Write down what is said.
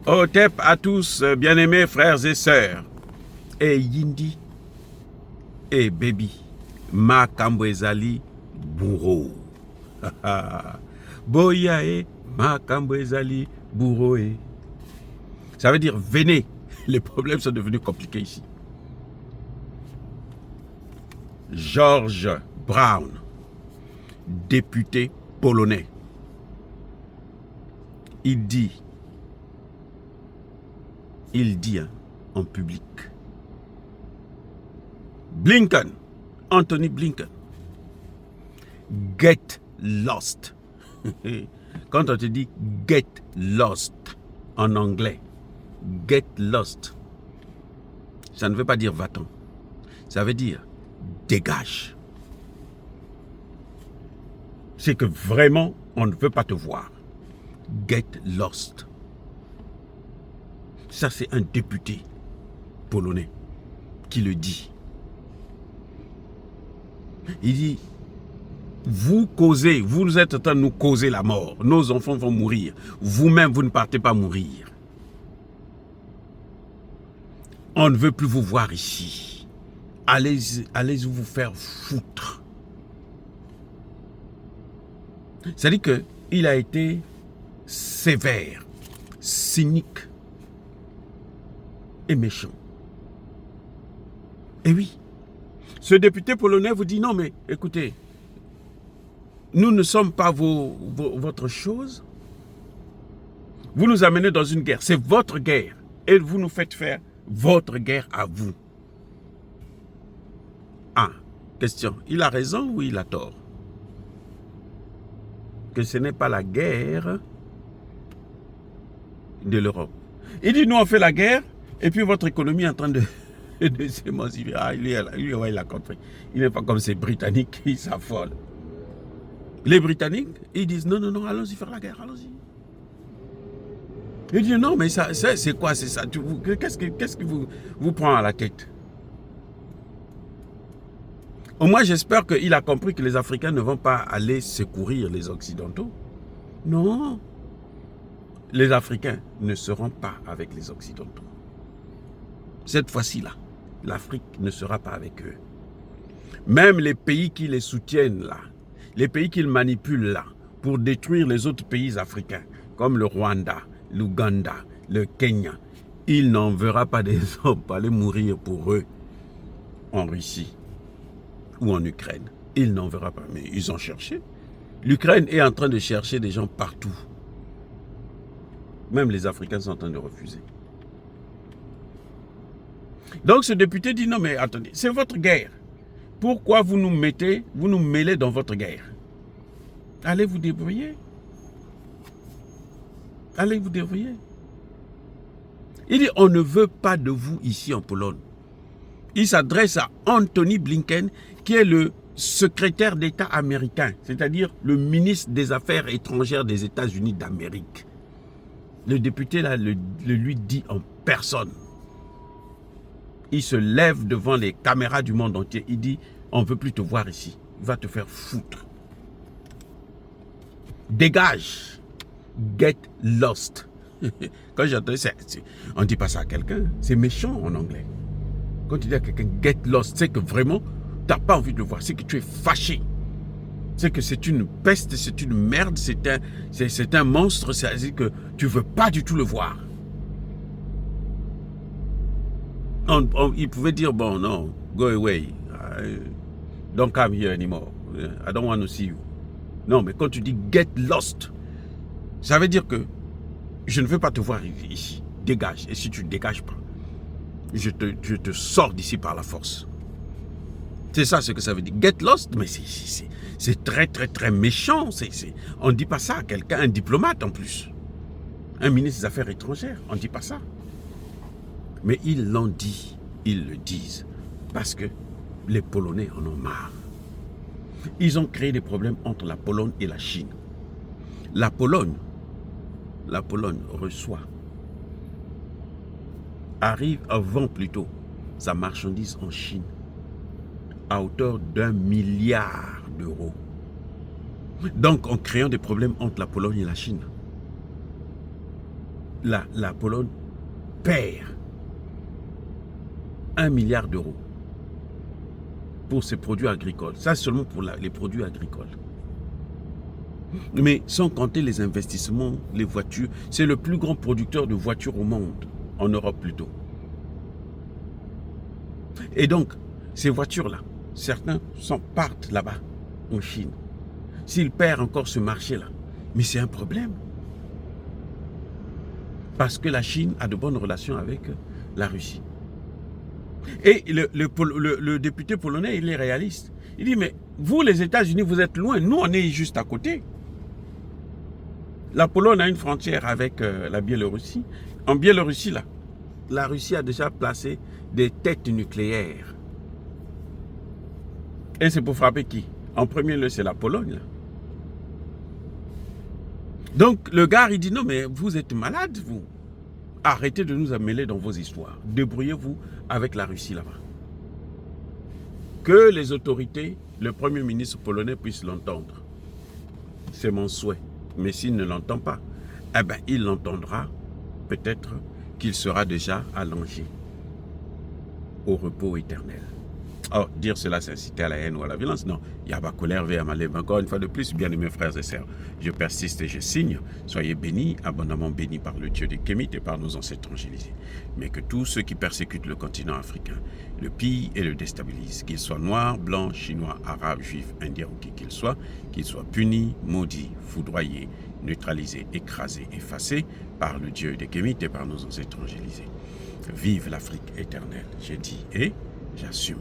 Otep à tous, bien-aimés frères et sœurs. Et Yindi, et Baby, Makambo ezali bourreau. Boya et Makambo ezali bourreau. Ça veut dire venez. Les problèmes sont devenus compliqués ici. George Brown, député polonais. Il dit en public. Blinken, Anthony Blinken, get lost. Quand on te dit get lost en anglais, get lost, ça ne veut pas dire va-t'en. Ça veut dire dégage. C'est que vraiment, on ne veut pas te voir. Get lost. Ça, c'est un député polonais qui le dit. Il dit, vous causez, vous êtes en train de nous causer la mort. Nos enfants vont mourir. Vous-même, vous ne partez pas mourir. On ne veut plus vous voir ici. Allez vous faire foutre. C'est-à-dire qu'il a été sévère, cynique et méchant. Et oui, ce député polonais vous dit non mais écoutez, nous ne sommes pas votre chose. Vous nous amenez dans une guerre, c'est votre guerre et vous nous faites faire votre guerre à vous. Ah, question, il a raison ou il a tort? Que ce n'est pas la guerre de l'Europe. Il dit, nous on fait la guerre, et puis votre économie est en train de s'émanciper. Ah, lui, il a compris. Il n'est pas comme ces Britanniques qui s'affolent. Les Britanniques, ils disent, non, allons-y faire la guerre, allons-y. Il dit, non, mais ça, c'est quoi, c'est ça? Qu'est-ce qui vous prend à la tête? Au moins, j'espère qu'il a compris que les Africains ne vont pas aller secourir les Occidentaux. Non. Les Africains ne seront pas avec les Occidentaux. Cette fois-ci-là, l'Afrique ne sera pas avec eux. Même les pays qui les soutiennent là, les pays qu'ils manipulent là, pour détruire les autres pays africains, comme le Rwanda, l'Ouganda, le Kenya, il n'enverra pas des hommes pour aller mourir pour eux en Russie ou en Ukraine. Il n'enverra pas, mais ils ont cherché. L'Ukraine est en train de chercher des gens partout. Même les Africains sont en train de refuser. Donc ce député dit, non mais attendez, c'est votre guerre. Pourquoi vous nous mêlez dans votre guerre? Allez vous débrouiller. Allez vous débrouiller. Il dit, on ne veut pas de vous ici en Pologne. Il s'adresse à Anthony Blinken, qui est le secrétaire d'État américain, c'est-à-dire le ministre des Affaires étrangères des États-Unis d'Amérique. Le député là le lui dit en personne. Il se lève devant les caméras du monde entier. Il dit, on ne veut plus te voir ici. Il va te faire foutre. Dégage. Get lost. Quand j'entends ça, on ne dit pas ça à quelqu'un. C'est méchant en anglais. Quand tu dis à quelqu'un get lost, c'est que vraiment, tu n'as pas envie de le voir. C'est que tu es fâché. C'est que c'est une peste, c'est une merde, c'est un monstre. C'est-à-dire que tu ne veux pas du tout le voir. Il pouvait dire, bon, non, go away. Don't come here anymore. I don't want to see you. Non, mais quand tu dis get lost, ça veut dire que je ne veux pas te voir ici. Dégage. Et si tu ne dégages pas, je te sors d'ici par la force. C'est ça ce que ça veut dire. Get lost, mais c'est très, très, très méchant. On ne dit pas ça à quelqu'un, un diplomate en plus. Un ministre des Affaires étrangères, on ne dit pas ça. Mais ils l'ont dit, ils le disent, parce que les Polonais en ont marre. Ils ont créé des problèmes entre la Pologne et la Chine. La Pologne reçoit, vend plutôt sa marchandise en Chine à hauteur d'1 milliard d'euros. Donc en créant des problèmes entre la Pologne et la Chine. la Pologne perd 1 milliard d'euros pour ses produits agricoles. Ça, seulement pour les produits agricoles. Mais sans compter les investissements, les voitures. C'est le plus grand producteur de voitures au monde, en Europe plutôt. Et donc, ces voitures-là, certains partent là-bas, en Chine. S'ils perdent encore ce marché-là, mais c'est un problème. Parce que la Chine a de bonnes relations avec la Russie. Et le député polonais, il est réaliste. Il dit, mais vous, les États-Unis, vous êtes loin. Nous, on est juste à côté. La Pologne a une frontière avec la Biélorussie. En Biélorussie, là, la Russie a déjà placé des têtes nucléaires. Et c'est pour frapper qui? En premier lieu, c'est la Pologne. Là. Donc, le gars, il dit, non, mais vous êtes malade, vous. Arrêtez de nous mêler dans vos histoires. Débrouillez-vous avec la Russie là-bas. Que les autorités, le Premier ministre polonais puisse l'entendre. C'est mon souhait. Mais s'il ne l'entend pas, eh ben, il l'entendra. Peut-être qu'il sera déjà allongé au repos éternel. Oh, dire cela, c'est inciter à la haine ou à la violence. Non, Yaba colère vers Malem. Encore une fois de plus, bien aimés frères et sœurs, je persiste et je signe. Soyez bénis, abondamment bénis par le Dieu des Kémites et par nos ancêtres angélisés. Mais que tous ceux qui persécutent le continent africain le pillent et le déstabilisent, qu'ils soient noirs, blancs, chinois, arabes, juifs, indiens ou qui qu'ils soient punis, maudits, foudroyés, neutralisés, écrasés, effacés par le Dieu des Kémites et par nos ancêtres angélisés. Vive l'Afrique éternelle, j'ai dit et j'assume.